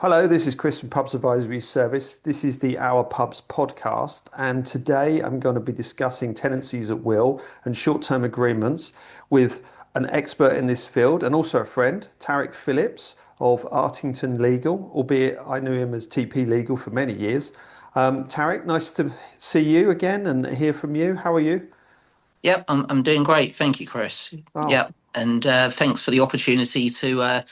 Hello, this is Chris from Pubs Advisory Service. This is the Our Pubs podcast, and today I'm going to be discussing tenancies at will and short-term agreements with an expert in this field and also a friend, Tariq Philips of Artington Legal, albeit I knew him as TP Legal for many years. Tariq, nice to see you again and hear from you. How are you? Yep, I'm doing great. Thank you, Chris. Oh, Yep, and thanks for the opportunity to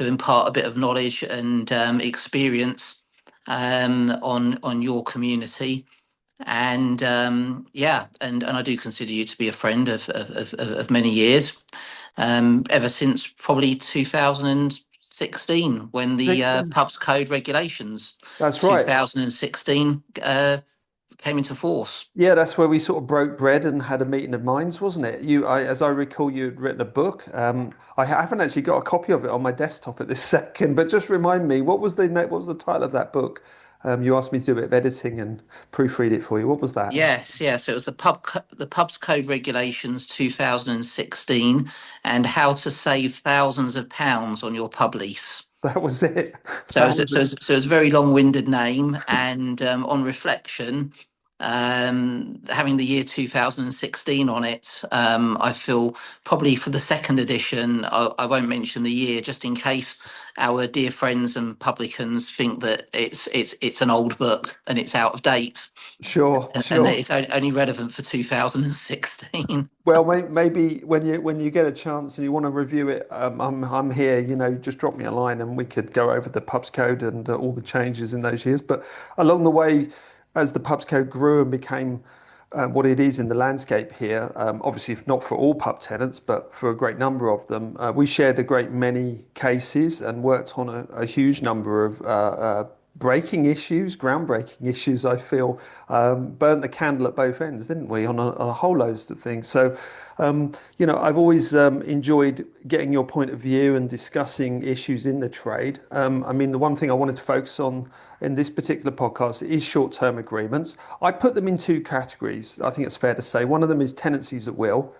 impart a bit of knowledge and experience on your community. And and I do consider you to be a friend of many years, ever since probably 2016 when the 16. Pubs Code regulations That's right. 2016 came into force. Yeah, that's where we sort of broke bread and had a meeting of minds, wasn't it? As I recall, you had written a book. I haven't actually got a copy of it on my desktop at this second, but just remind me, what was the title of that book? You asked me to do a bit of editing and proofread it for you. What was that? Yes, yes. So it was the Pubs Code Regulations 2016 and how to save thousands of pounds on your pub lease. That was it. So That was it. it's a very long-winded name, and on reflection, having the year 2016 on it, I feel probably for the second edition, I won't mention the year just in case our dear friends and publicans think that it's an old book and it's out of date, Sure, and that sure. it's only relevant for 2016. Well, maybe when you get a chance and you want to review it, I'm here. Just drop me a line and we could go over the pubs code and all the changes in those years. But along the way, as the pubs code grew and became what it is in the landscape here, obviously if not for all pub tenants, but for a great number of them, we shared a great many cases and worked on a huge number of breaking issues, groundbreaking issues, I feel, burnt the candle at both ends, didn't we, on a whole load of things. So, I've always enjoyed getting your point of view and discussing issues in the trade. I mean, the one thing I wanted to focus on in this particular podcast is short-term agreements. I put them in two categories. I think it's fair to say. One of them is tenancies at will.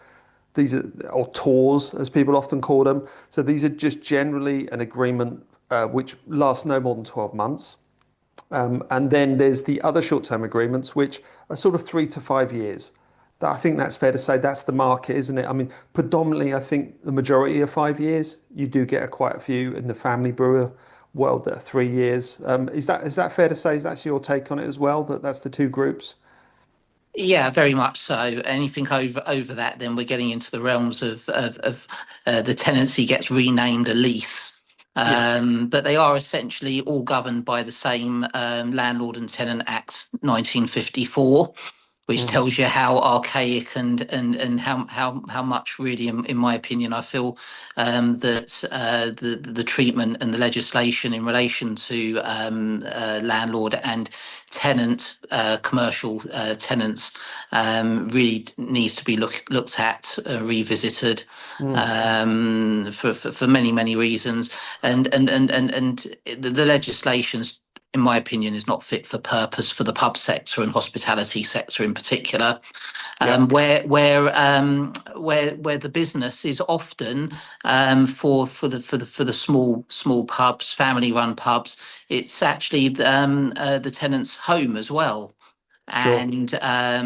These are, or tours, as people often call them. So these are just generally an agreement which lasts no more than 12 months. And then there's the other short-term agreements, which are sort of 3 to 5 years. I think that's fair to say that's the market, isn't it? I mean, predominantly, I think the majority are 5 years. You do get quite a few in the family brewer world that are 3 years. Is that fair to say? Is that your take on it as well? That's the two groups? Yeah, very much so. Anything over that, then we're getting into the realms of the tenancy gets renamed a lease. Yeah, But they are essentially all governed by the same Landlord and Tenant Act 1954, which mm, tells you how archaic and how much really, in my opinion, I feel that the treatment and the legislation in relation to landlord and tenant commercial tenants really needs to be looked at, revisited mm. for many reasons, and the legislation's, in my opinion, is not fit for purpose for the pub sector and hospitality sector in particular, Yeah, where the business is often for the small pubs, family run pubs. It's actually the tenant's home as well. sure. And there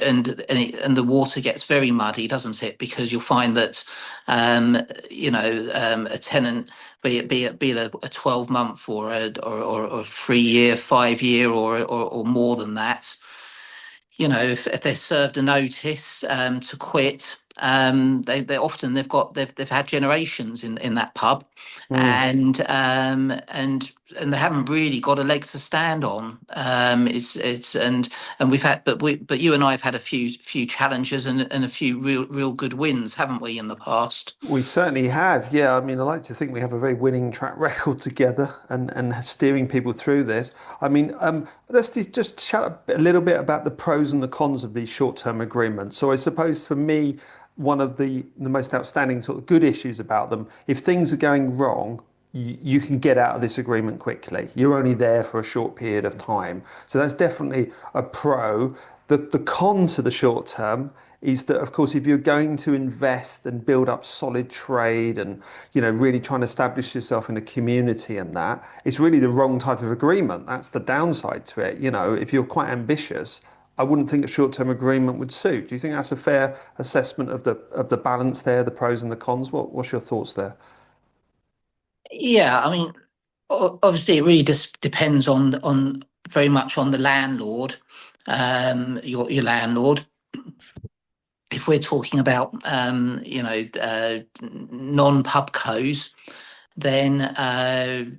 and the water gets very muddy, doesn't it? Because you'll find that a tenant, be it a 12-month or a 3 year, 5 year, or more than that, if they're served a notice to quit, they often they've had generations in that pub, Mm. and they haven't really got a leg to stand on. It's and we've had but you and I have had a few challenges and a few real good wins, haven't we, in the past? We certainly have. Yeah, I mean, I like to think we have a very winning track record together and steering people through this. I mean, let's just chat a little bit about the pros and the cons of these short-term agreements. So I suppose for me, one of the most outstanding sort of good issues about them, if things are going wrong, you can get out of this agreement quickly. You're only there for a short period of time. So that's definitely a pro. The con to the short term is that, of course, if you're going to invest and build up solid trade and, really trying to establish yourself in a community and that, it's really the wrong type of agreement. That's the downside to it. If you're quite ambitious, I wouldn't think a short-term agreement would suit. Do you think that's a fair assessment of the balance there, the pros and the cons? What's your thoughts there? Yeah, I mean, obviously, it really just depends on very much on the landlord, your landlord. If we're talking about non-pub codes, then I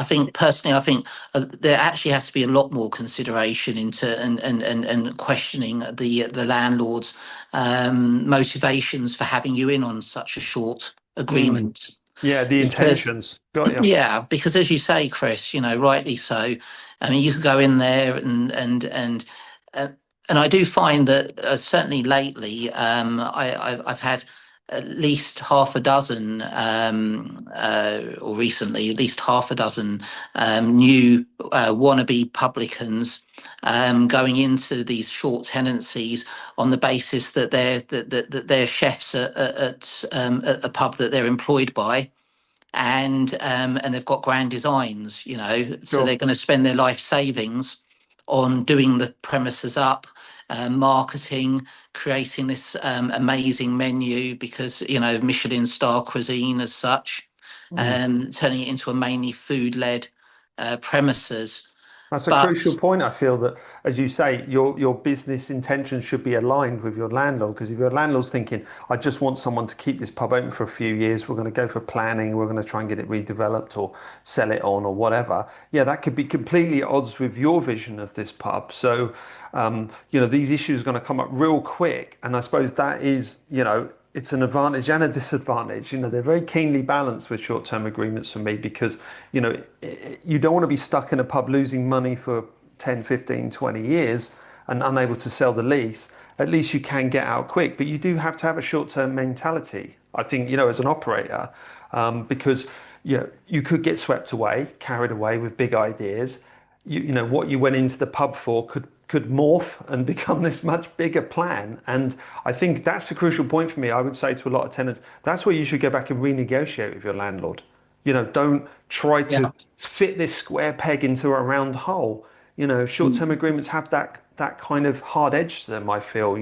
think personally, I think there actually has to be a lot more consideration into and questioning the landlord's motivations for having you in on such a short Mm. agreement. Yeah, the Because intentions. Got you. yeah, because as you say, Chris, rightly so. I mean, you could go in there uh, and I do find that certainly lately, I've had at least half a dozen, or recently, at least half a dozen new wannabe publicans going into these short tenancies on the basis that that they're chefs at a pub that they're employed by, and they've got grand designs, so they're Sure. going to spend their life savings on doing the premises up, marketing, creating this amazing menu because Michelin star cuisine as such, Mm. turning it into a mainly food-led premises. That's a crucial But point. I feel that, as you say, your business intentions should be aligned with your landlord. Because if your landlord's thinking, I just want someone to keep this pub open for a few years, we're going to go for planning, we're going to try and get it redeveloped or sell it on or whatever. Yeah, that could be completely at odds with your vision of this pub. So, these issues are going to come up real quick. And I suppose that is, it's an advantage and a disadvantage. They're very keenly balanced with short-term agreements for me because, you don't want to be stuck in a pub losing money for 10, 15, 20 years and unable to sell the lease. At least you can get out quick, but you do have to have a short-term mentality, I think, as an operator, because you could get swept away, carried away with big ideas. What you went into the pub for could morph and become this much bigger plan. And I think that's a crucial point for me. I would say to a lot of tenants, that's where you should go back and renegotiate with your landlord. Don't try to yeah, fit this square peg into a round hole. Short-term agreements have that kind of hard edge to them, I feel.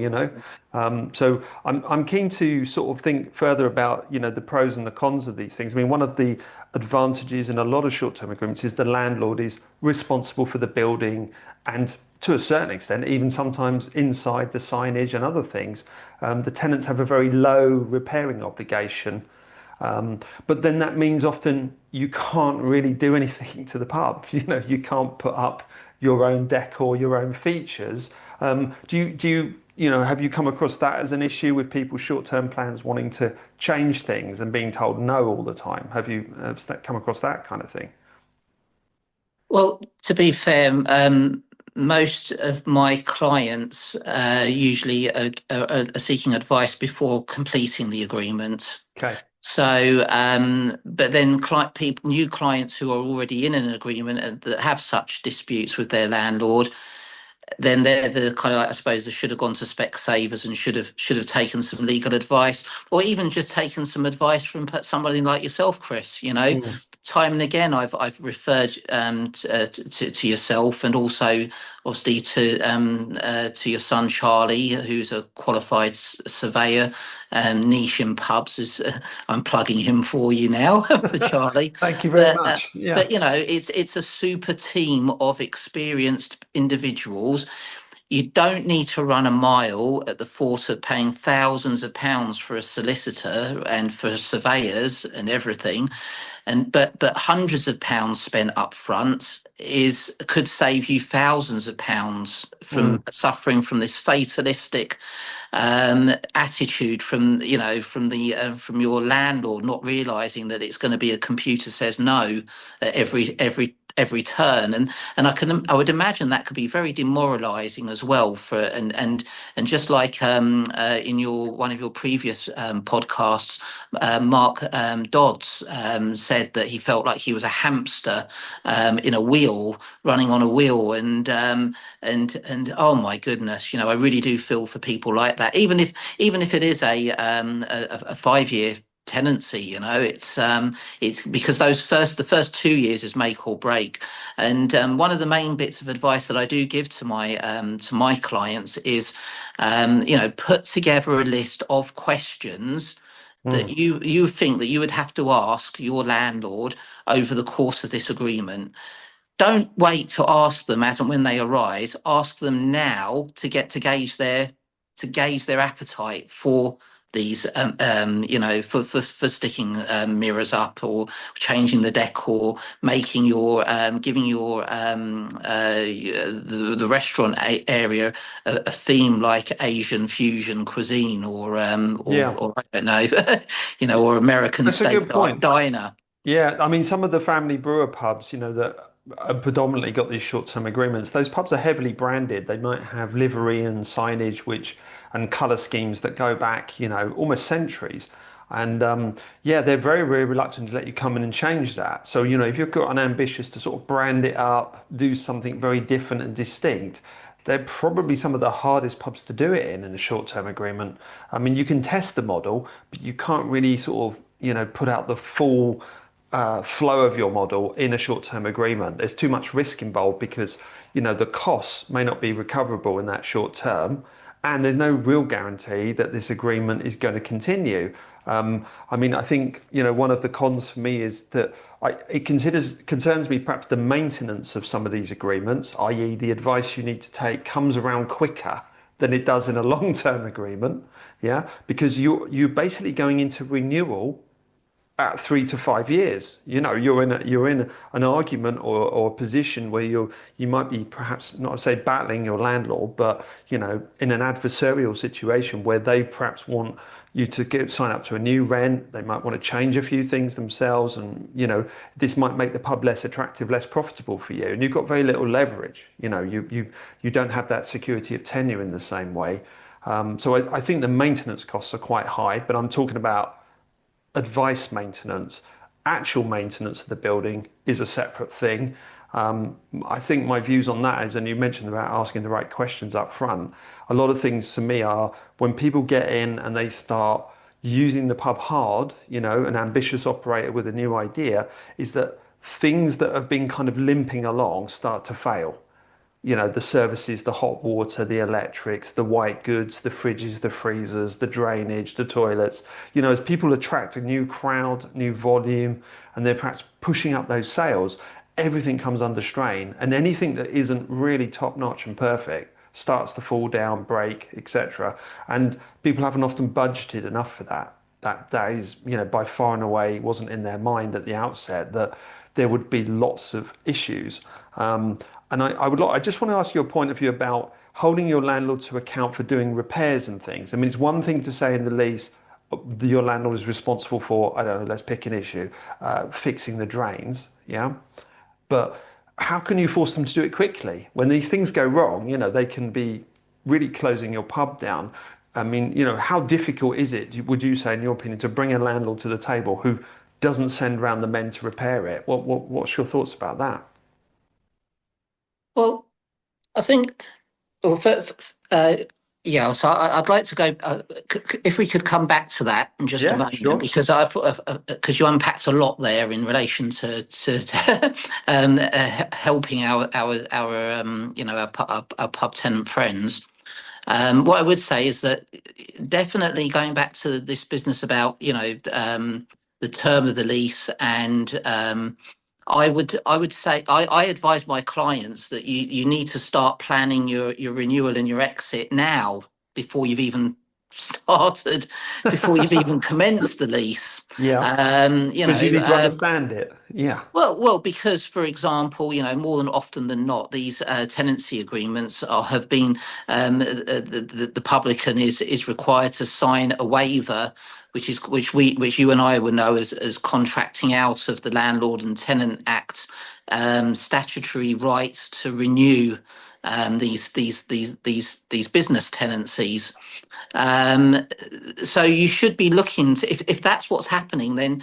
So I'm keen to sort of think further about, the pros and the cons of these things. I mean, one of the advantages in a lot of short-term agreements is the landlord is responsible for the building and to a certain extent, even sometimes inside the signage and other things. The tenants have a very low repairing obligation. But then that means often you can't really do anything to the pub. You can't put up your own decor, your own features. Have you come across that as an issue with people's short-term plans wanting to change things and being told no all the time? Have come across that kind of thing? well, to be fair, most of my clients usually are seeking advice before completing the agreement. Okay. So, but then people, new clients who are already in an agreement and that have such disputes with their landlord, then they're the kind of like, I suppose, they should have gone to Specsavers and should have taken some legal advice, or even just taken some advice from somebody like yourself, Chris. Mm. Time and again, I've referred to yourself, and also obviously to your son Charlie, who's a qualified surveyor, niche in pubs. I'm plugging him for you now for Charlie. Thank you very But much. Yeah. but it's a super team of experienced individuals. You don't need to run a mile at the thought of paying thousands of pounds for a solicitor and for surveyors and everything, but hundreds of pounds spent up front is could save you thousands of pounds from Mm. suffering from this fatalistic attitude from your landlord, not realizing that it's going to be a computer says no at every turn. And I would imagine that could be very demoralizing as well for and just like in your one of your previous podcasts, Mark Dodds said that he felt like he was a hamster in a wheel, running on a wheel. And oh my goodness, I really do feel for people like that, even if it is a 5 year tenancy. It's because the first 2 years is make or break. And one of the main bits of advice that I do give to my clients is put together a list of questions that Mm. you think that you would have to ask your landlord over the course of this agreement. Don't wait to ask them as and when they arise. Ask them now to gauge their appetite for these, for sticking mirrors up, or changing the decor, making your giving your the restaurant area a theme like Asian fusion cuisine, Yeah, or I don't know, or American that's a steak good point. diner. Yeah, I mean, some of the family brewer pubs, that have predominantly got these short-term agreements, those pubs are heavily branded. They might have livery and signage, and color schemes that go back, almost centuries. And yeah, they're very, very reluctant to let you come in and change that. So, if you've got an ambitious to sort of brand it up, do something very different and distinct, they're probably some of the hardest pubs to do it in a short-term agreement. I mean, you can test the model, but you can't really sort of, put out the full flow of your model in a short-term agreement. There's too much risk involved because, the costs may not be recoverable in that short term, and there's no real guarantee that this agreement is going to continue. I mean, I think, one of the cons for me is that it concerns me perhaps the maintenance of some of these agreements, i.e., the advice you need to take comes around quicker than it does in a long-term agreement. Yeah, because you're basically going into renewal at 3 to 5 years. You're in an argument or a position where you might be, perhaps not to say battling your landlord, but in an adversarial situation where they perhaps want you to sign up to a new rent. They might want to change a few things themselves, and this might make the pub less attractive, less profitable for you, and you've got very little leverage. You don't have that security of tenure in the same way. So I think the maintenance costs are quite high, but I'm talking about advice maintenance. Actual maintenance of the building is a separate thing. I think my views on that is, and you mentioned about asking the right questions up front, a lot of things to me are when people get in and they start using the pub hard, an ambitious operator with a new idea, is that things that have been kind of limping along start to fail. The services, the hot water, the electrics, the white goods, the fridges, the freezers, the drainage, the toilets. As people attract a new crowd, new volume, and they're perhaps pushing up those sales, everything comes under strain. And anything that isn't really top notch and perfect starts to fall down, break, etc. And people haven't often budgeted enough for that. That is, by far and away wasn't in their mind at the outset that there would be lots of issues. And I just want to ask your point of view about holding your landlord to account for doing repairs and things. I mean, it's one thing to say in the lease, your landlord is responsible for, I don't know, let's pick an issue, fixing the drains, yeah? But how can you force them to do it quickly? When these things go wrong, they can be really closing your pub down. I mean, how difficult is it, would you say, in your opinion, to bring a landlord to the table who doesn't send round the men to repair it? What's your thoughts about that? Well, I think, well, yeah. So I'd like to go, if we could come back to that in just a Yeah, moment, sure. because because you unpacked a lot there in relation to helping our pub tenant friends. What I would say is that definitely going back to this business about the term of the lease, and I would say I advise my clients that you need to start planning your renewal and your exit now, before you've even started, before you've even commenced the lease. Yeah, Um, you because you know, need to um, understand it. Yeah. well, because, for example, more than often than not, these tenancy agreements have been, the publican is required to sign a waiver, which you and I would know as contracting out of the Landlord and Tenant Act, statutory rights to renew these business tenancies. Um, so you should be looking to, if that's what's happening, then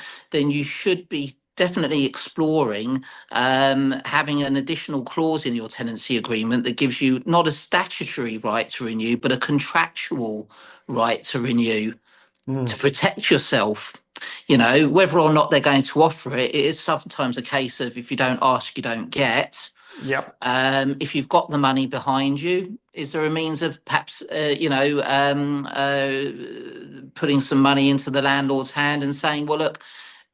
you should be definitely exploring having an additional clause in your tenancy agreement that gives you not a statutory right to renew, but a contractual right to renew to Mm. protect yourself. You know, whether or not they're going to offer it, it is sometimes a case of if you don't ask, you don't get. Yep. If you've got the money behind you, is there a means of perhaps, putting some money into the landlord's hand and saying, well, look,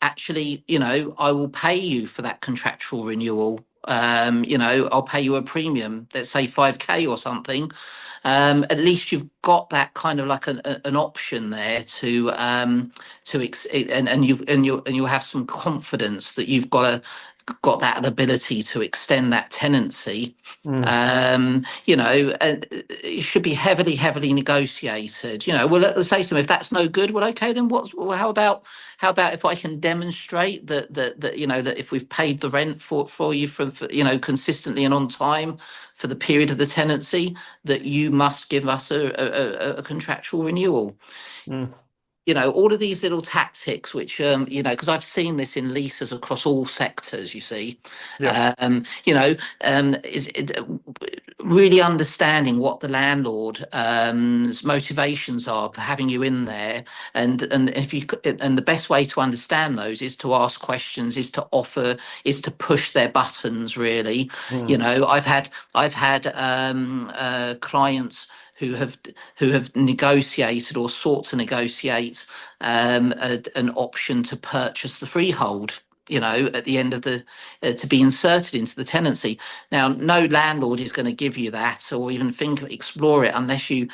actually, I will pay you for that contractual renewal. I'll pay you a premium, let's say 5K or something. At least you've got that kind of like an option there and you'll have some confidence that you've got that ability to extend that tenancy. Mm. It should be heavily, heavily negotiated. Well, let's say to them, if that's no good, well, okay, then how about if I can demonstrate that if we've paid the rent for you consistently and on time for the period of the tenancy, that you must give us a contractual renewal. Mm. All of these little tactics, which, because I've seen this in leases across all sectors, you see, Yep. is really understanding what the landlord's motivations are for having you in there. And the best way to understand those is to ask questions, is to offer, is to push their buttons, really. Mm. I've had clients who have negotiated or sought to negotiate an option to purchase the freehold. At the end of to be inserted into the tenancy. Now, no landlord is going to give you that, or even explore it unless you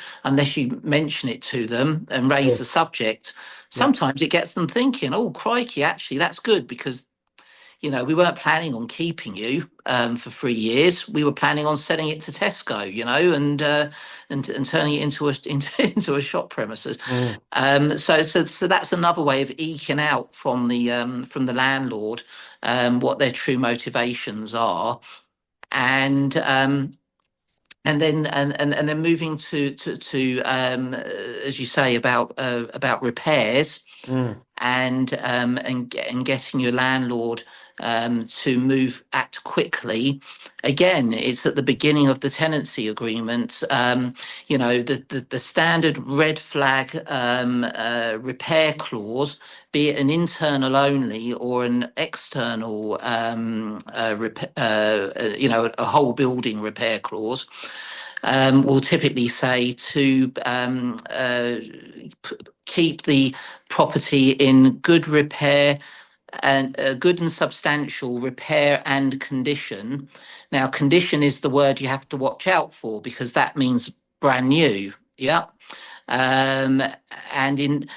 mention it to them and raise Sure. the subject. Yep. Sometimes it gets them thinking, "Oh, crikey! Actually, that's good because we weren't planning on keeping you for 3 years. We were planning on selling it to Tesco, and turning it into a shop premises. Mm. So that's another way of eking out from the landlord what their true motivations are, and then moving to as you say about repairs Mm. and getting your landlord to act quickly. Again, it's at the beginning of the tenancy agreement. The standard red flag repair clause, be it an internal only or an external, a whole building repair clause, will typically say to keep the property in good repair and good and substantial repair and condition. Now, condition is the word you have to watch out for because that means brand new. Yeah. Um, and in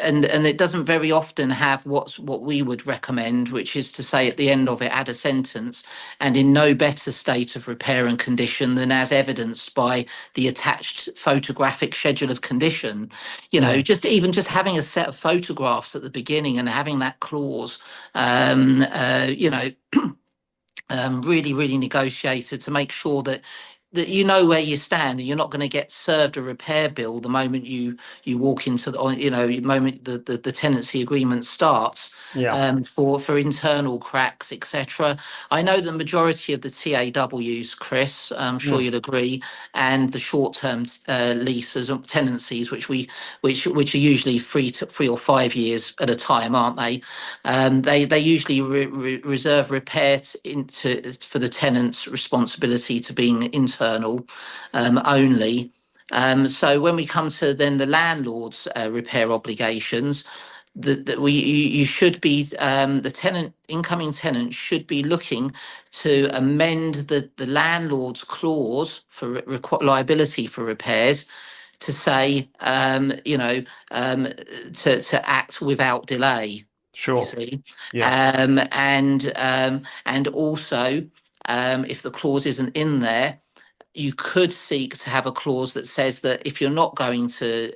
and it doesn't very often have what we would recommend, which is to say at the end of it, add a sentence, and in no better state of repair and condition than as evidenced by the attached photographic schedule of condition. Mm. Just having a set of photographs at the beginning and having that clause, really, really negotiated to make sure that you know where you stand and you're not going to get served a repair bill the moment you walk into the moment the tenancy agreement starts, Yeah. for internal cracks, etc. I know the majority of the TAWs, Chris, I'm sure Mm. you'll agree, and the short-term leases or tenancies, which are usually 3 or 5 years at a time, aren't they? They usually reserve repair for the tenant's responsibility to being internal only. So when we come to then the landlord's repair obligations, you should be the incoming tenant should be looking to amend the landlord's clause for liability for repairs to say, to act without delay, you Sure. see. Yeah. And also, if the clause isn't in there, you could seek to have a clause that says that if you're not going to,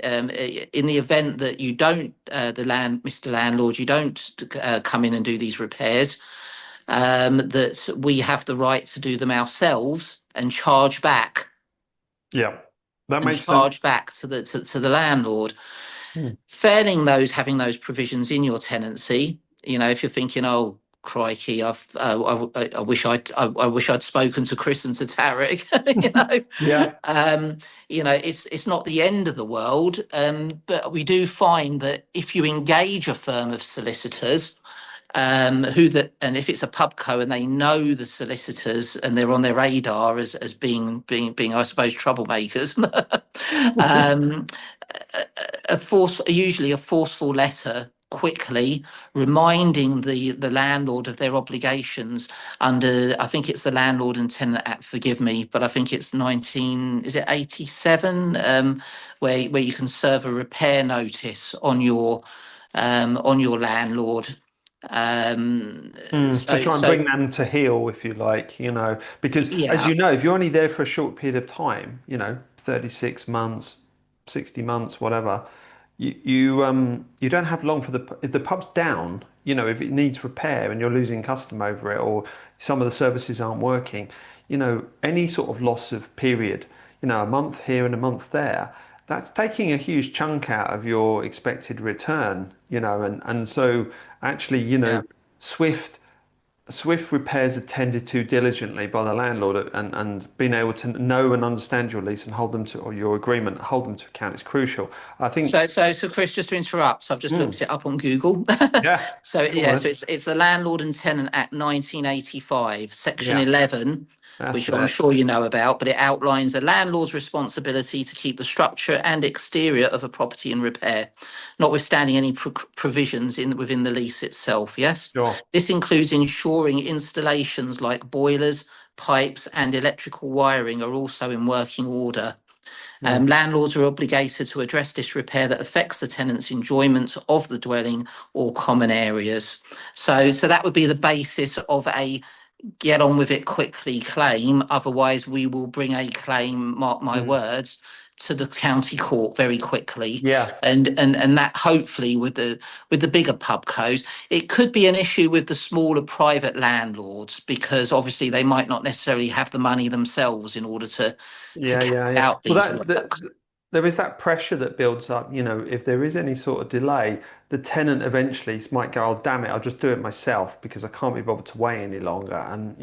in the event that you don't, Mr. Landlord, you don't come in and do these repairs, that we have the right to do them ourselves and Yeah, that makes sense. charge back to the landlord. Hmm. Failing those, having those provisions in your tenancy, if you're thinking, oh crikey, I wish I wish I'd spoken to Chris and to Tariq, Yeah. it's not the end of the world, but we do find that if you engage a firm of solicitors, and if it's a pubco and they know the solicitors and they're on their radar as being I suppose troublemakers, um, usually a forceful letter quickly reminding the landlord of their obligations under, I think it's the Landlord and Tenant Act, forgive me, but I think it's 19, is it 87, where you can serve a repair notice on your landlord. To So try and so bring them to heel, if you like, because as yeah. you know, if you're only there for a short period of time, 36 months, 60 months, whatever, you don't have long for if the pub's down, if it needs repair and you're losing custom over it, or some of the services aren't working, any sort of loss of period, a month here and a month there, that's taking a huge chunk out of your expected return, and so actually, Yeah. swift swift repairs attended to diligently by the landlord, and being able to know and understand your lease and hold them to, or your agreement, hold them to account is crucial. I think. So Chris, just to interrupt, so I've just Mm, looked it up on Google. yeah, So go on yeah, so then. it's the Landlord and Tenant Act 1985, Section Yeah, 11, that's which I'm it. sure you know about, but it outlines a landlord's responsibility to keep the structure and exterior of a property in repair, notwithstanding any provisions within the lease itself. Yes, Sure. this includes ensuring installations like boilers, pipes, and electrical wiring are also in working order. Mm, Landlords are obligated to address disrepair that affects the tenant's enjoyment of the dwelling or common areas. So that would be the basis of a get on with it quickly claim. Otherwise, we will bring a claim, mark my mm. words, to the county court very quickly. Yeah. And that hopefully with the bigger pub codes, it could be an issue with the smaller private landlords because obviously they might not necessarily have the money themselves in order to Yeah, carry yeah, yeah. out Well, these works. there is that pressure that builds up. If there is any sort of delay, the tenant eventually might go, "Oh, damn it, I'll just do it myself because I can't be bothered to wait any longer." And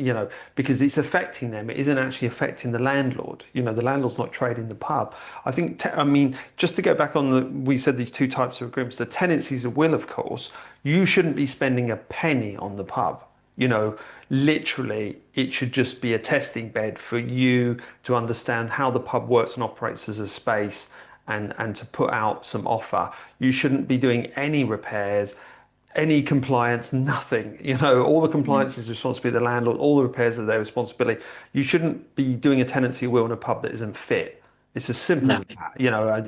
because it's affecting them, it isn't actually affecting the landlord. The landlord's not trading the pub. I think. I mean, just to go back on we said these two types of agreements. The tenancies of will, of course, you shouldn't be spending a penny on the pub. You know, literally, it should just be a testing bed for you to understand how the pub works and operates as a space, and to put out some offer. You shouldn't be doing any repairs, any compliance, nothing. All the Mm. compliance is responsibility of the landlord, all the repairs are their responsibility. You shouldn't be doing a tenancy will in a pub that isn't fit. It's as simple No. as that.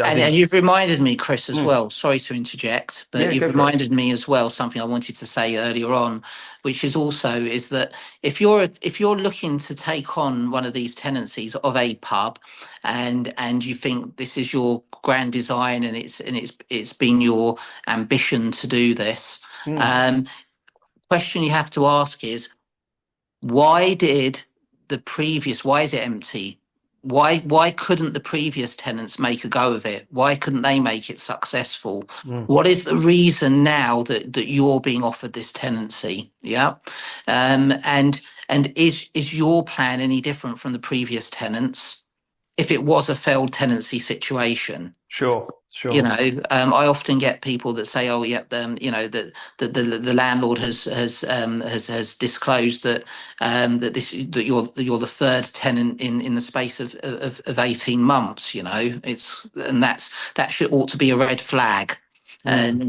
I And think. you've reminded me, Chris, as Mm, well. Sorry to interject, but yeah, you've go for it. reminded me as well something I wanted to say earlier on, which is that if you're looking to take on one of these tenancies of a pub, and you think this is your grand design and it's been your ambition to do this, Mm, um, question you have to ask is why did why is it empty? Why couldn't the previous tenants make a go of it? Why couldn't they make it successful? mm, What is the reason now that you're being offered this tenancy? Yeah. And is your plan any different from the previous tenants if it was a failed tenancy situation? sure, sure. I often get people that say, "Oh, yep, the landlord has disclosed that you're the third tenant in the space of 18 months." That should ought to be a red flag. Mm,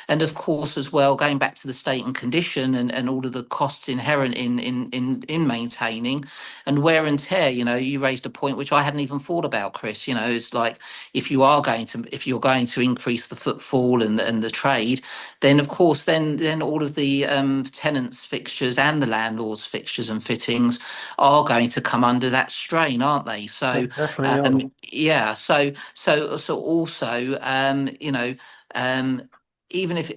And of course, as well, going back to the state and condition and all of the costs inherent in maintaining and wear and tear. You raised a point which I hadn't even thought about, Chris. It's like if you're going to increase the footfall and the trade, then of course then all of the tenants fixtures and the landlord's fixtures and fittings are going to come under that strain, aren't they? they So definitely are. yeah, so also um even if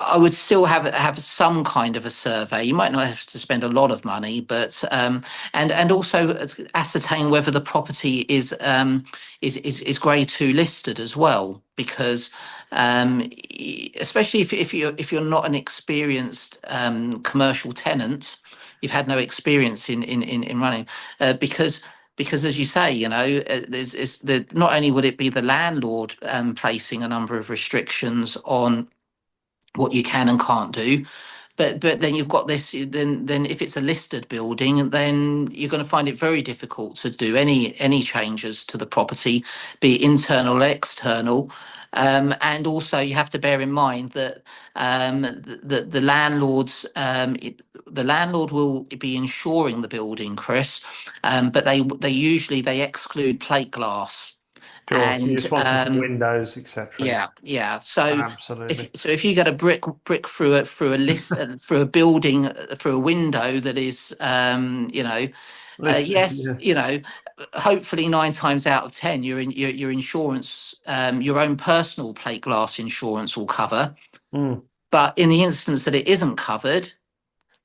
I would still have some kind of a survey. You might not have to spend a lot of money, but and also ascertain whether the property is grade two listed as well, because especially if you're not an experienced commercial tenant, you've had no experience in running, because as you say, there's is the not only would it be the landlord placing a number of restrictions on what you can and can't do, but then you've got this. Then if it's a listed building, then you're going to find it very difficult to do any changes to the property, be it internal or external. And also, you have to bear in mind that the landlords, the landlord will be insuring the building, Chris, but they usually they exclude plate glass, Sure. So you're and responsible for windows, etc. yeah, yeah. So Absolutely. if you get a brick through a list through a building through a window that is Listed. yes, Yeah. hopefully 9 times out of 10 your insurance, your own personal plate glass insurance will cover. Mm. But in the instance that it isn't covered,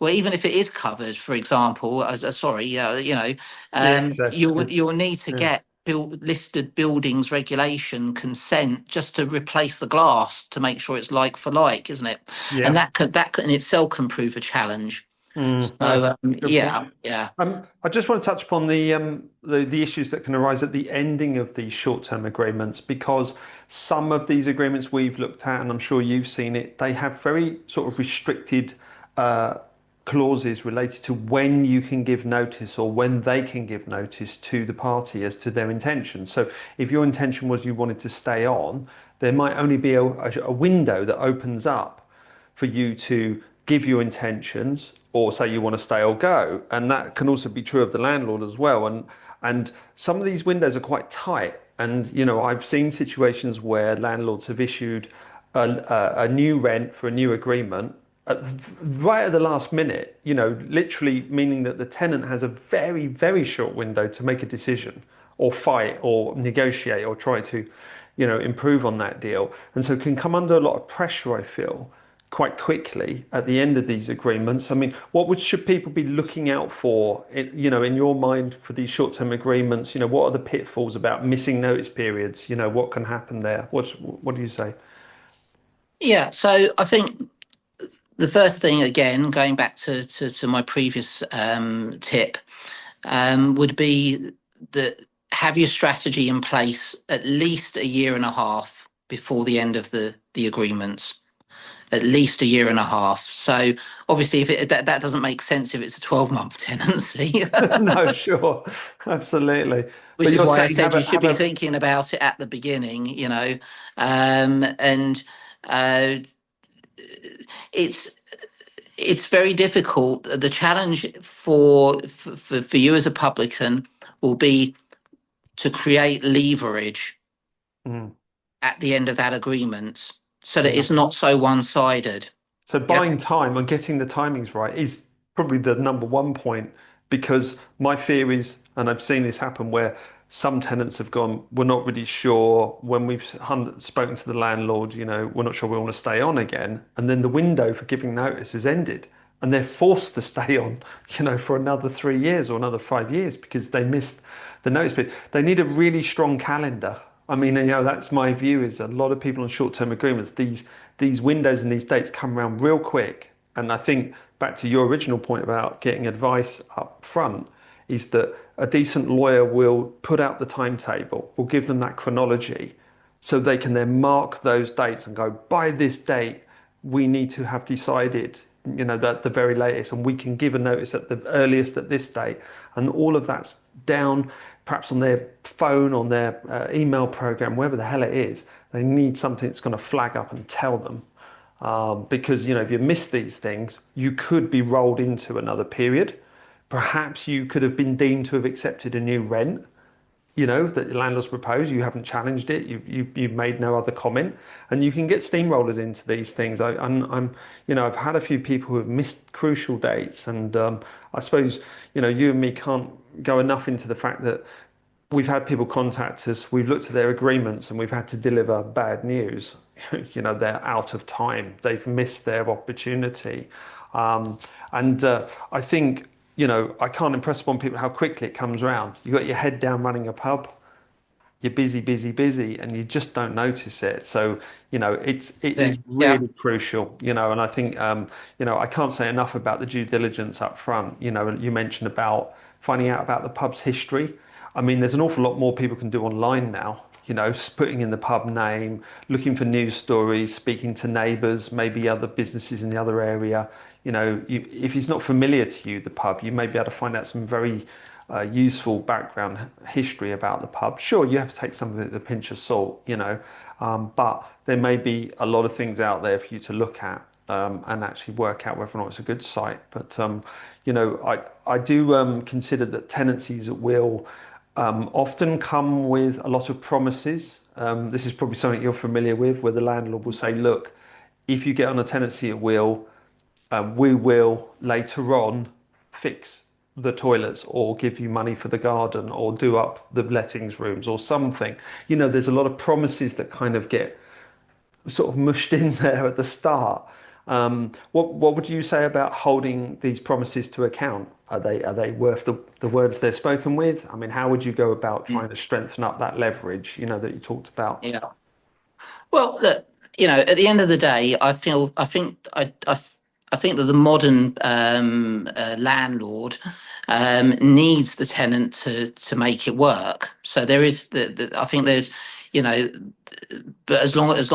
well, even if it is covered, for example, as sorry, The excess. you'll need to Yeah. get listed buildings regulation consent just to replace the glass to make sure it's like for like, isn't it? And Yeah. that in itself can prove a challenge. No, So good point. yeah, yeah. I just want to touch upon the issues that can arise at the ending of these short-term agreements, because some of these agreements we've looked at, and I'm sure you've seen it, they have very sort of restricted uh, clauses related to when you can give notice or when they can give notice to the party as to their intention. So if your intention was you wanted to stay on, there might only be a window that opens up for you to give your intentions or say you want to stay or go. And that can also be true of the landlord as well. And some of these windows are quite tight. And I've seen situations where landlords have issued a new rent for a new agreement right at the last minute, literally meaning that the tenant has a very, very short window to make a decision or fight or negotiate or try to, improve on that deal. And so can come under a lot of pressure, I feel, quite quickly at the end of these agreements. I mean, should people be looking out for, in your mind for these short-term agreements? What are the pitfalls about missing notice periods? What can happen there? What do you say? Yeah, so I think the first thing, again, going back to my previous tip, would be that have your strategy in place at least a year and a half before the end of the agreements. At least a year and a half. So obviously, if that doesn't make sense if it's a 12-month tenancy, No, sure, absolutely. which But is you're why I saying said you should have be a thinking about it at the beginning. And uh, it's it's very difficult. The challenge for you as a publican will be to create leverage mm, at the end of that agreement so that yeah. it's not so one-sided. So Yeah. buying time and getting the timings right is probably the number one point, because my fear is, and I've seen this happen where some tenants have gone, we're not really sure when we've spoken to the landlord, we're not sure we want to stay on again. And then the window for giving notice is ended and they're forced to stay on, for another 3 years or another 5 years because they missed the notice period. They need a really strong calendar. I mean, that's my view is a lot of people on short-term agreements, these windows and these dates come around real quick. And I think back to your original point about getting advice up front is that a decent lawyer will put out the timetable, will give them that chronology so they can then mark those dates and go, by this date, we need to have decided, that the very latest, and we can give a notice at the earliest at this date. And all of that's down, perhaps on their phone, on their email program, wherever the hell it is. They need something that's going to flag up and tell them. Because, if you miss these things, you could be rolled into another period. Perhaps you could have been deemed to have accepted a new rent, that the landlord's proposed. You haven't challenged it. You've made no other comment, and you can get steamrolled into these things. I've had a few people who have missed crucial dates, and I suppose, you and me can't go enough into the fact that we've had people contact us, we've looked at their agreements and we've had to deliver bad news. They're out of time, they've missed their opportunity. Um, and I think, I can't impress upon people how quickly it comes around. You got your head down running a pub, you're busy, busy, busy, and you just don't notice it. So, it Yeah. is Yeah. really crucial, and I think, I can't say enough about the due diligence up front. You mentioned about finding out about the pub's history. I mean, there's an awful lot more people can do online now. Putting in the pub name, looking for news stories, speaking to neighbours, maybe other businesses in the other area. If it's not familiar to you, the pub, you may be able to find out some very useful background history about the pub. Sure, you have to take some of it with a pinch of salt, but there may be a lot of things out there for you to look at and actually work out whether or not it's a good site. But I do consider that tenancies at will often come with a lot of promises. This is probably something you're familiar with, where the landlord will say, "Look, if you get on a tenancy at will, we will later on fix the toilets or give you money for the garden or do up the lettings rooms or something." There's a lot of promises that kind of get sort of mushed in there at the start. What would you say about holding these promises to account? Are they worth the words they're spoken with? I mean, how would you go about trying Mm. to strengthen up that leverage, that you talked about? Yeah. Well, look, at the end of the day, I think that the modern landlord needs the tenant to make it work. So there is I think there's, you know, but as long as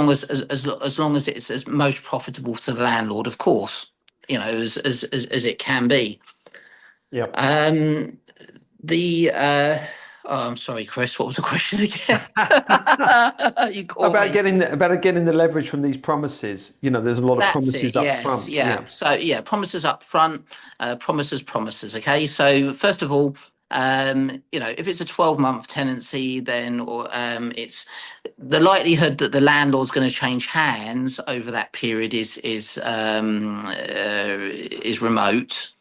it's as most profitable to the landlord, of course, as it can be. Yep. Um, the oh, I'm sorry, Chris. What was the question again? You caught About me. getting the leverage from these promises. There's a lot of That's it. promises up Yes. front. Yeah. Yeah. So yeah, promises up front, promises. Okay. So first of all, if it's a 12-month tenancy, then or it's the likelihood that the landlord's going to change hands over that period is remote.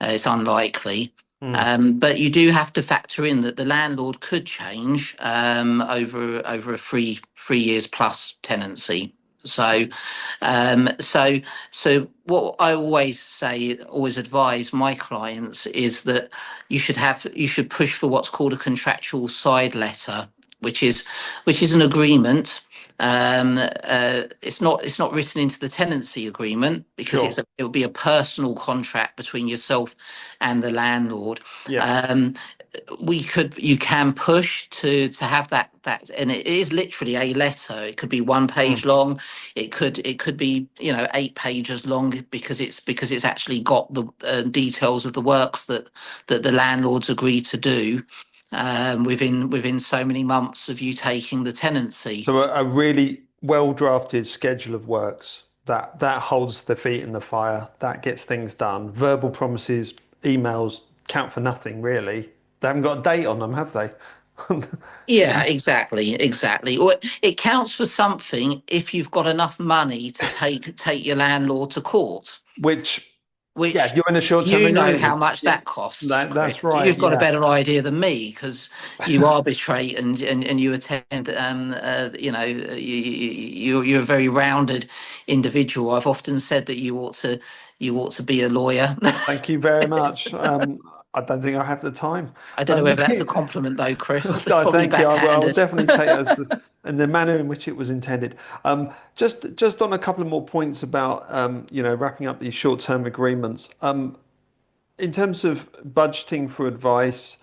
It's unlikely. Mm. But you do have to factor in that the landlord could change over a three years plus tenancy. So, um, so, so what I always say, always advise my clients is that you should push for what's called a contractual side letter, which is an agreement. It's not written into the tenancy agreement because Sure. it will be a personal contract between yourself and the landlord. Yeah. Um, you can push to have that, and it is literally a letter. It could be one Mm. page long. It could be 8 pages long because it's actually got the details of the works that the landlords agreed to do within so many months of you taking the tenancy. So a really well drafted schedule of works that holds the feet in the fire, that gets things done. Verbal promises, emails count for nothing really. They haven't got a date on them, have they? You Yeah, know, exactly. Or it counts for something if you've got enough money to take your landlord to court, which, yeah, which you're in a short-term you know how agreement. much Yeah, that costs, Chris. that's right. You've got a Yeah. better idea than me because you arbitrate and you attend. You're a very rounded individual. I've often said that you ought to be a lawyer. Thank you very much. I don't think I have the time. I don't know whether that's a No, compliment though, Chris. It's probably thank you. I will backhanded. definitely take us in the manner in which it was intended. Just on a couple of more points about wrapping up these short-term agreements. In terms of budgeting for advice,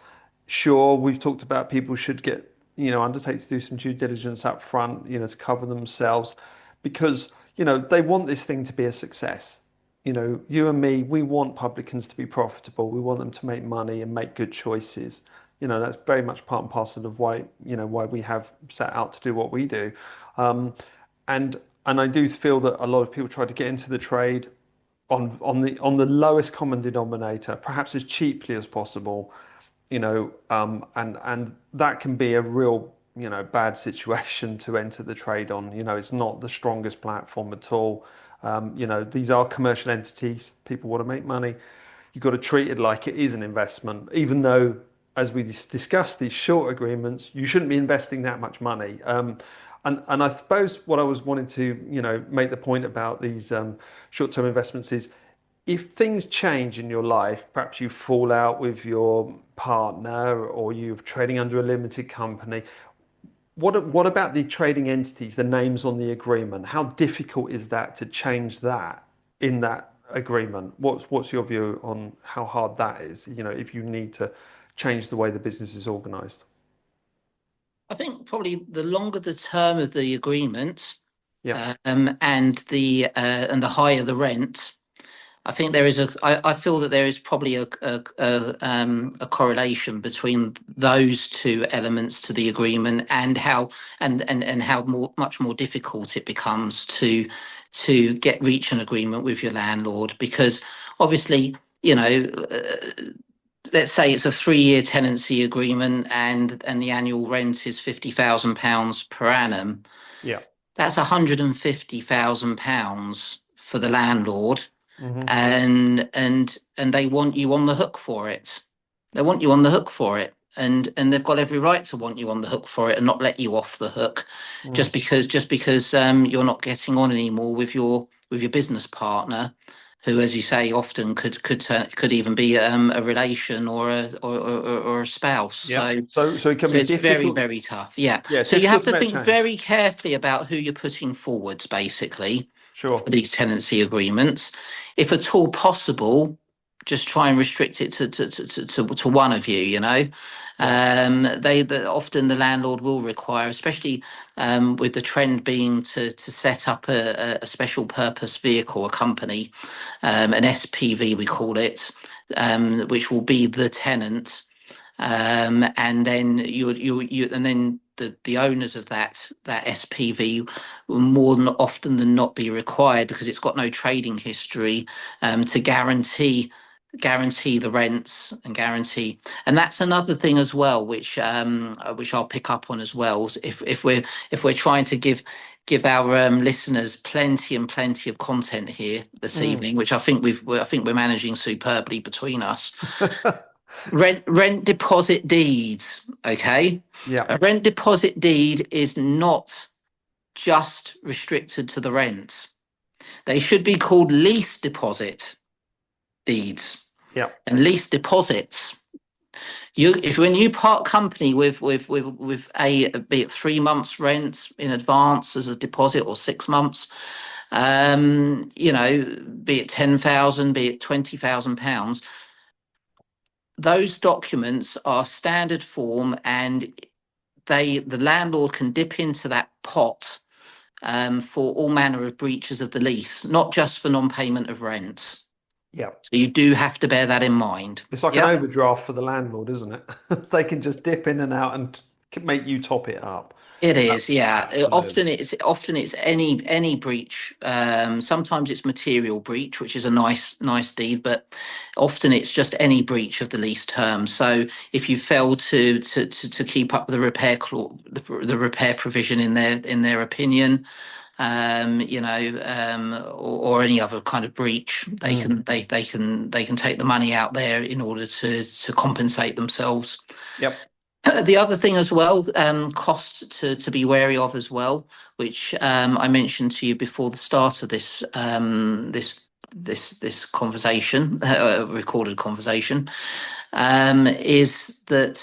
sure, we've talked about people should get, undertake to do some due diligence up front, to cover themselves because, they want this thing to be a success. You and me, we want publicans to be profitable. We want them to make money and make good choices. That's very much part and parcel of why we have set out to do what we do. Um, and and I do feel that a lot of people try to get into the trade on the lowest common denominator, perhaps as cheaply as possible, and that can be a real, bad situation to enter the trade on. It's not the strongest platform at all. These are commercial entities. People want to make money. You've got to treat it like it is an investment, even though as we discussed, these short agreements, you shouldn't be investing that much money. And I suppose what I was wanting to, make the point about these short-term investments is if things change in your life, perhaps you fall out with your partner or you're trading under a limited company. What about the trading entities, the names on the agreement? How difficult is that to change that in that agreement? What's your view on how hard that is, if you need to change the way the business is organized? I think probably the longer the term of the agreement, Yeah. and the higher the rent, I think I feel that there is probably a correlation between those two elements to the agreement and how much more difficult it becomes to reach an agreement with your landlord, because obviously, you know, let's say it's a 3-year tenancy agreement and the annual rent is £50,000 per annum. Yeah. That's £150,000 for the landlord, Hmm. and they want you on the hook for it. They want you on the hook for it, and they've got every right to want you on the hook for it and not let you off the hook, Mm. just because you're not getting on anymore with your business partner, who, as you say, often could even be a relation or a spouse. Yeah. So So it can so be it's very, difficult. very tough. Yeah. Yeah, So you have difficult to to make think change. very carefully about who you're putting forwards, basically, for Sure. these tenancy agreements. If at all possible, just try and restrict it to one of you, you know. Yeah. Often the landlord will require, especially with the trend being to set up a special purpose vehicle, a company, an SPV we call it, which will be the tenant, and then and then the owners of that SPV will more than often than not be required, because it's got no trading history, to guarantee the rents and guarantee. And that's another thing as well, which I'll pick up on as well. If we're trying to give our listeners plenty and plenty of content here this Mm. evening, which I think we're managing superbly between us. Rent deposit deeds. Okay. Yeah. A rent deposit deed is not just restricted to the rent. They should be called lease deposit deeds Yeah. and lease deposits. If when you part company with a, be it 3 months rent in advance as a deposit, or 6 months, be it 10,000, be it £20,000, those documents are standard form, and the landlord can dip into that pot, for all manner of breaches of the lease, not just for non-payment of rent. Yeah. So you do have to bear that in mind. It's like an Yep. overdraft for the landlord, isn't it? They can just dip in and out and make you top it up. It is, yeah. Absolutely. Often it's any breach. Sometimes it's material breach, which is a nice deed, but often it's just any breach of the lease terms. So if you fail to keep up the the repair provision in their opinion, or any other kind of breach, Mm. they can take the money out there in order to compensate themselves. Yep. The other thing as well, costs to be wary of as well, which I mentioned to you before the start of this conversation, recorded conversation, is that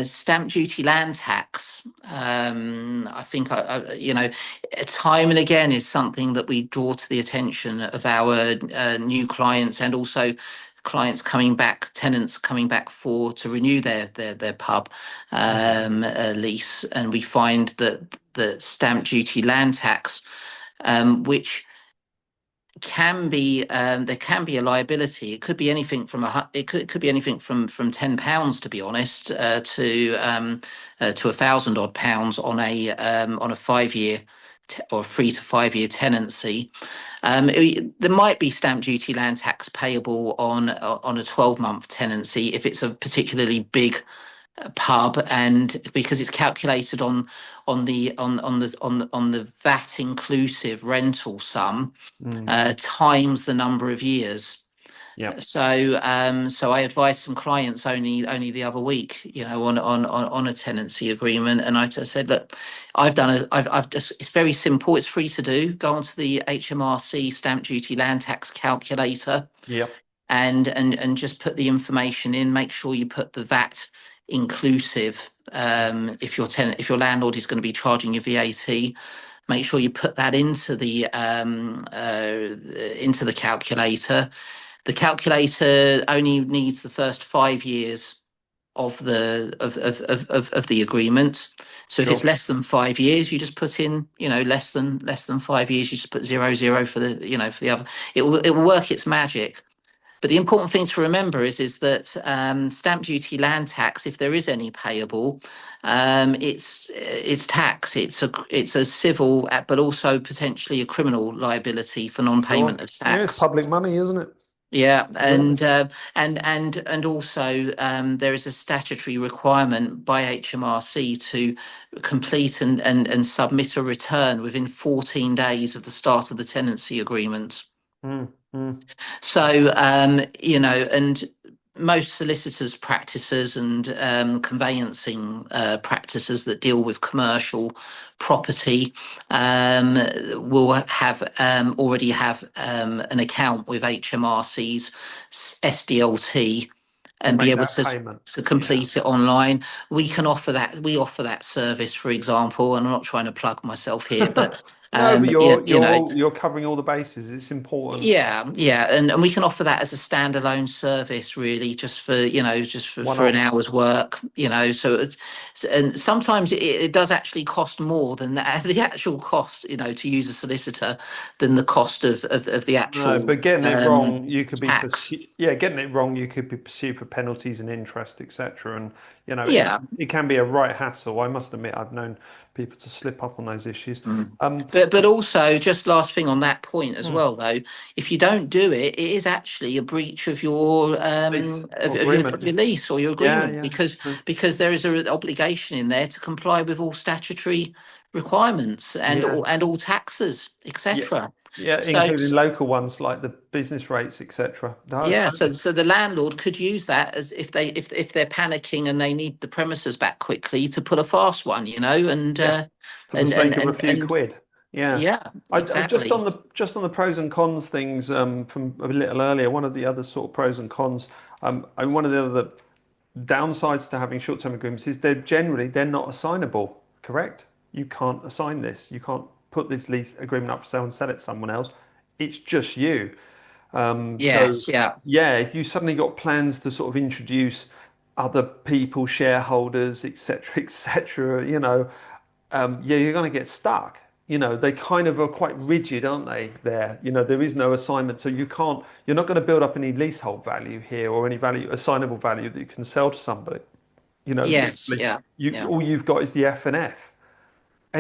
stamp duty, land tax. I think time and again is something that we draw to the attention of our new clients, and also clients coming back, tenants coming back to renew their pub lease, and we find that the stamp duty, land tax, which can be there can be a liability. It could be anything from it could be anything from £10, to be honest, to £1,000 odd on a 5-year or 3 to 5 year tenancy. There might be stamp duty, land tax payable on a 12-month tenancy if it's a particularly big pub, and because it's calculated on the VAT inclusive rental sum, Mm. times the number of years. Yeah. So I advised some clients only the other week, on a tenancy agreement, and I just said, look, I've just it's very simple, it's free to do. Go onto the HMRC stamp duty land tax calculator Yep. and just put the information in. Make sure you put the VAT inclusive. If your landlord is going to be charging you VAT, make sure you put that into the calculator. The calculator only needs the first 5 years of the agreement. So if it's Sure. less than 5 years, you just put in, less than 5 years, you just put 00 for the other. It will work its magic. But the important thing to remember is that stamp duty, land tax, if there is any payable, it's tax. It's a civil, but also potentially a criminal liability for non-payment Sure. of Yeah, it's tax. public money, isn't it? Yeah, Absolutely. and also there is a statutory requirement by HMRC to complete and submit a return within 14 days of the start of the tenancy agreement. Mm, mm. So, and most solicitors practices and conveyancing practices that deal with commercial property um, will have already have an account with HMRC's SDLT To and be make able that to payment. Yeah. complete it online. We can offer that. We offer that service, for example. And I'm not trying to plug myself here, but No, but yeah, you're covering all the bases. It's important. yeah, and we can offer that as a standalone service, really, just for an One-off. hour's work, and sometimes it does actually cost more than the actual cost, to use a solicitor, than the cost of the No, actual but getting it wrong, you could be tax. pursued. Yeah, getting it wrong, you could be pursued for penalties and interest, etc. And Yeah. it can be a right hassle. I must admit, I've known people to slip up on those issues. Mm. Um, But also, just last thing on that point as hmm, well, though, if you don't do it, it is actually a breach of your lease or of agreement. your lease or your Yeah, agreement, yeah, true. because there is an obligation in there to comply with all statutory requirements Yeah, and all taxes, yeah, etc. yeah, So including local ones like the business rates, etc. No, yeah, so totally. so the landlord could use that as if they're panicking and they need the premises back quickly to put a fast one, and Yeah, for the and and sake of a and few and quid. Yeah. yeah, I just exactly. on the pros and cons things from a little earlier. One of the other sort of pros and cons, and one of the other downsides to having short-term agreements is they're not assignable. Correct? You can't assign this. You can't put this lease agreement up for sale and sell it to someone else. It's just you. So Yes, yeah. yeah, if you suddenly got plans to sort of introduce other people, shareholders, etc., etc., yeah, you're going to get stuck. They kind of are quite rigid, aren't they? There is no assignment, so you're not going to build up any leasehold value here or any value, assignable value that you can sell to somebody. Yes, Literally, yeah, yeah, all you've got is the F and F.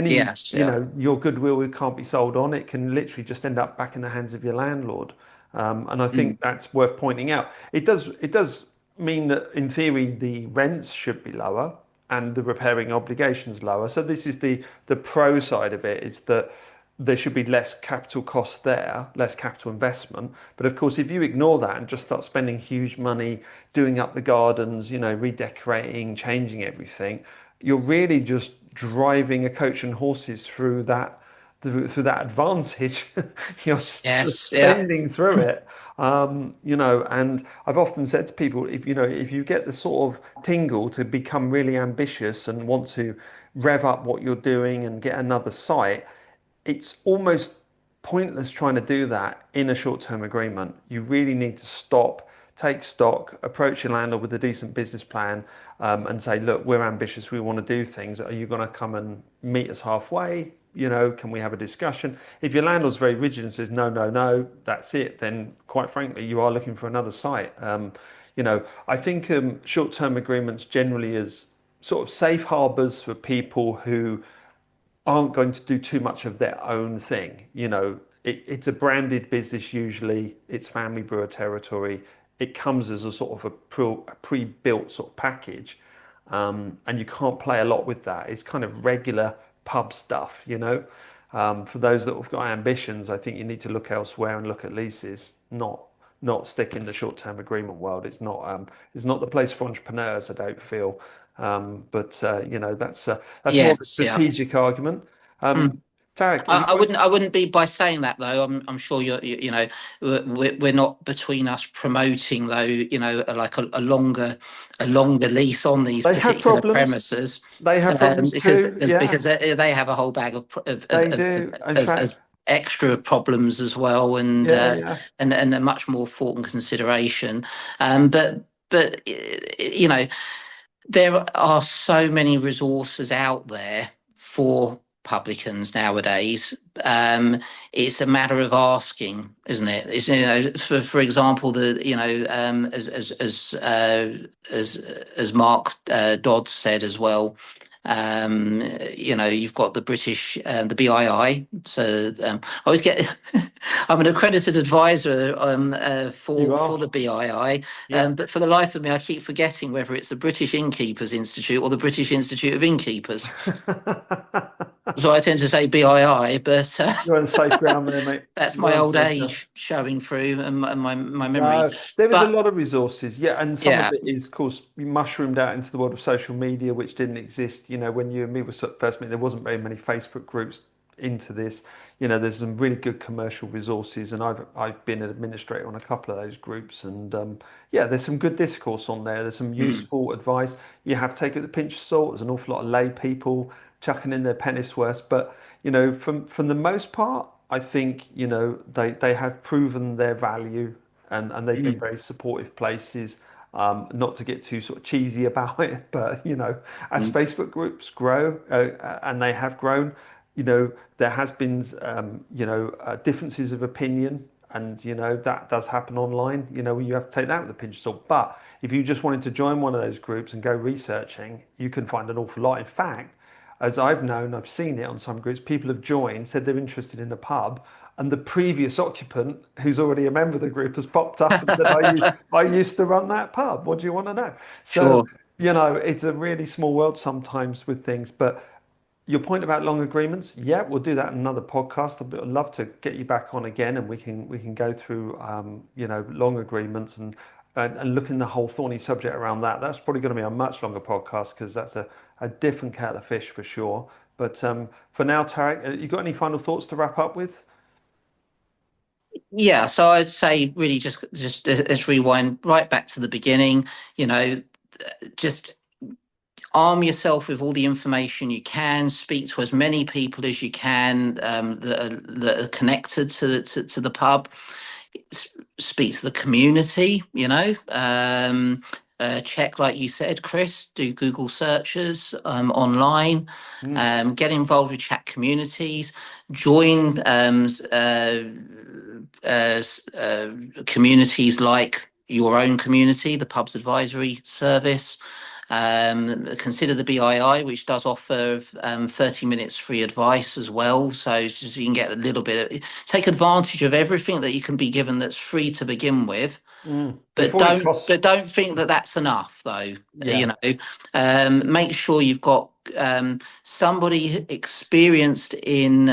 yes, yeah, Your goodwill it can't be sold on. It can literally just end up back in the hands of your landlord. And I mm, think that's worth pointing out. It does mean that in theory the rents should be lower and the repairing obligations lower. So this is the pro side of it is that there should be less capital cost there, less capital investment. But of course, if you ignore that and just start spending huge money doing up the gardens, redecorating, changing everything, you're really just driving a coach and horses through that advantage. You're just yes, yeah, spending through it. And I've often said to people, if you get the sort of tingle to become really ambitious and want to rev up what you're doing and get another site, it's almost pointless trying to do that in a short-term agreement. You really need to stop, take stock, approach your landlord with a decent business plan, and say, look, we're ambitious, we want to do things. Are you going to come and meet us halfway? Can we have a discussion? If your landlord's very rigid and says, no, no, no, that's it, then quite frankly, you are looking for another site. I think short-term agreements generally is sort of safe harbors for people who aren't going to do too much of their own thing. It's a branded business usually. It's family brewer territory. It comes as a sort of a pre-built sort of package, and you can't play a lot with that. It's kind of regular pub stuff. For those that have got ambitions, I think you need to look elsewhere and look at leases, not not stick in the short-term agreement world. It's not the place for entrepreneurs, I don't feel. But that's more of a Yes, yeah. strategic argument. Um, Tarek, have you got? I wouldn't be by saying that though. I'm sure you know, we're not between us promoting though, you know, like a longer lease on these They have particular problems. premises, They have problems too. Yeah, because they have a whole bag they do. In of fact, extra problems as well, yeah, yeah. and a much more thought and consideration. But you know, there are so many resources out there for publicans nowadays. It's a matter of asking, isn't it? It's, you know, for example, the you know, as as Mark Dodd said as well. You know, you've got the British, the BII. So I always get, I'm an accredited advisor You for are. the BII, Yeah. but for the life of me, I keep forgetting whether it's the British Innkeepers Institute or the British Institute of Innkeepers. So I tend to say BII, but You're on safe ground there, mate. that's You're my on old safe ground. age showing through and my memory. No, there is a But lot of resources, yeah, and some of yeah, it is, of course, mushroomed out into the world of social media, which didn't exist. You know, when you and me were first meeting, there wasn't very many Facebook groups into this. You know, there's some really good commercial resources, and I've been an administrator on a couple of those groups, and yeah, there's some good discourse on there. There's some mm, useful advice. You have to take it with a pinch of salt. There's an awful lot of lay people chucking in their pennies worth, but you know, from the most part, I think you know they have proven their value and they've been mm, very supportive places. Not to get too sort of cheesy about it, but you know, as mm, Facebook groups grow and they have grown, you know, there has been differences of opinion, and you know that does happen online. You know, you have to take that with a pinch of salt. But if you just wanted to join one of those groups and go researching, you can find an awful lot. In fact, as I've known, I've seen it on some groups, people have joined, said they're interested in a pub, and the previous occupant, who's already a member of the group, has popped up and said, I used to run that pub. What do you want to know? So, sure. you know, it's a really small world sometimes with things. But your point about long agreements, yeah, we'll do that in another podcast. I'd love to get you back on again, and we can go through you know, long agreements and look in the whole thorny subject around that. That's probably going to be a much longer podcast because that's a different kettle of fish for sure. But for now, Tarek, you got any final thoughts to wrap up with? Yeah, so I'd say really just let's rewind right back to the beginning. You know, just arm yourself with all the information you can. Speak to as many people as you can that are connected to the pub. Speak to the community. You know, check like you said, Chris. Do Google searches online. Mm, Get involved with chat communities. Join communities like your own community, the Pubs Advisory Service. Consider the BII, which does offer 30 minutes free advice as well. So just you can get a little bit of, take advantage of everything that you can be given that's free to begin with. mm. Before it costs, But don't think that that's enough, though. You yeah. know, make sure you've got somebody experienced in,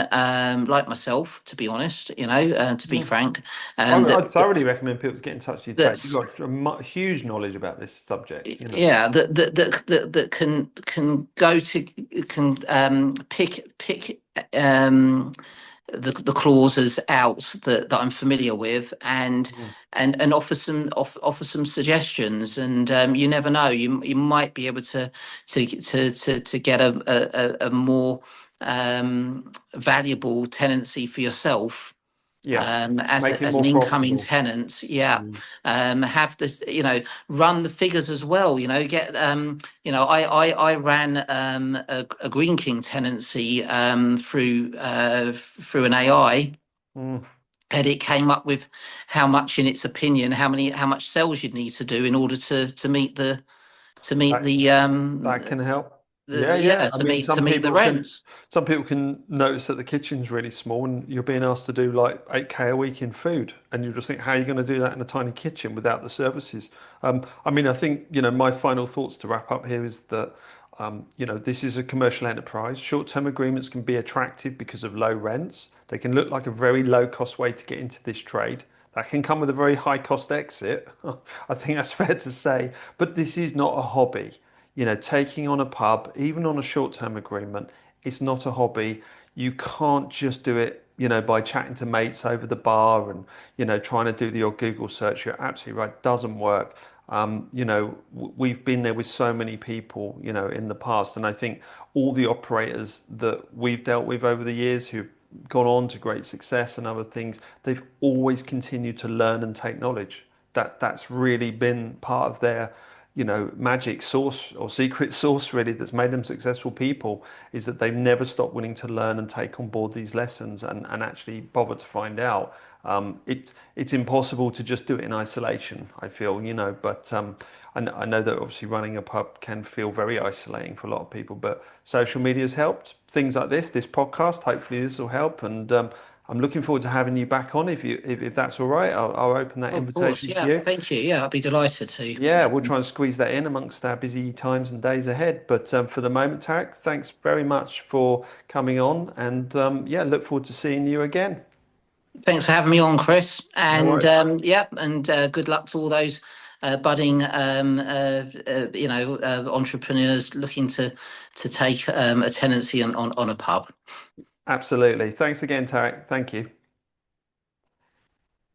like myself, to be honest. You know, to be Mm. frank, I thoroughly recommend people to get in touch with you, Tarek. You've that's got huge knowledge about this subject, you know. yeah that can go to can pick the clauses out that I'm familiar with Mm. and offer some suggestions and you never know you might be able to get a more valuable tenancy for yourself Yeah. Make it as an more incoming profitable. tenant, yeah, Mm. have this, you know, run the figures as well. You know, get you know, I ran a Green King tenancy through an AI, Mm. and it came up with how much, in its opinion, how much sales you'd need to do in order to meet to meet That that can help. Yeah, yeah. yeah I mean, to meet the rents. some people can notice that the kitchen's really small and you're being asked to do like 8K a week in food, and you just think, how are you going to do that in a tiny kitchen without the services? I mean, I think, you know, my final thoughts to wrap up here is that you know, this is a commercial enterprise. Short-term agreements can be attractive because of low rents. They can look like a very low-cost way to get into this trade. That can come with a very high cost exit. I think that's fair to say. But this is not a hobby. You know, taking on a pub, even on a short-term agreement, it's not a hobby. You can't just do it, you know, by chatting to mates over the bar and, you know, trying to do the odd Google search. You're absolutely right. It doesn't work. You know, we've been there with so many people, you know, in the past. And I think all the operators that we've dealt with over the years who've gone on to great success and other things, they've always continued to learn and take knowledge. That's really been part of their, you know, magic sauce or secret sauce really that's made them successful people is that they've never stopped willing to learn and take on board these lessons and actually bother to find out. It's impossible to just do it in isolation, I feel, you know, but I know that obviously running a pub can feel very isolating for a lot of people, but social media has helped. Things like this podcast, hopefully this will help. And I'm looking forward to having you back on if that's all right. I'll open that Of course, invitation to yeah. you. Thank you. Yeah, I'd be delighted to. Yeah, we'll try and squeeze that in amongst our busy times and days ahead. But for the moment, Tarek, thanks very much for coming on. And yeah, look forward to seeing you again. Thanks for having me on, Chris. No And worries. yeah, and good luck to all those budding, entrepreneurs looking to take a tenancy on a pub. Absolutely. Thanks again, Tarek. Thank you.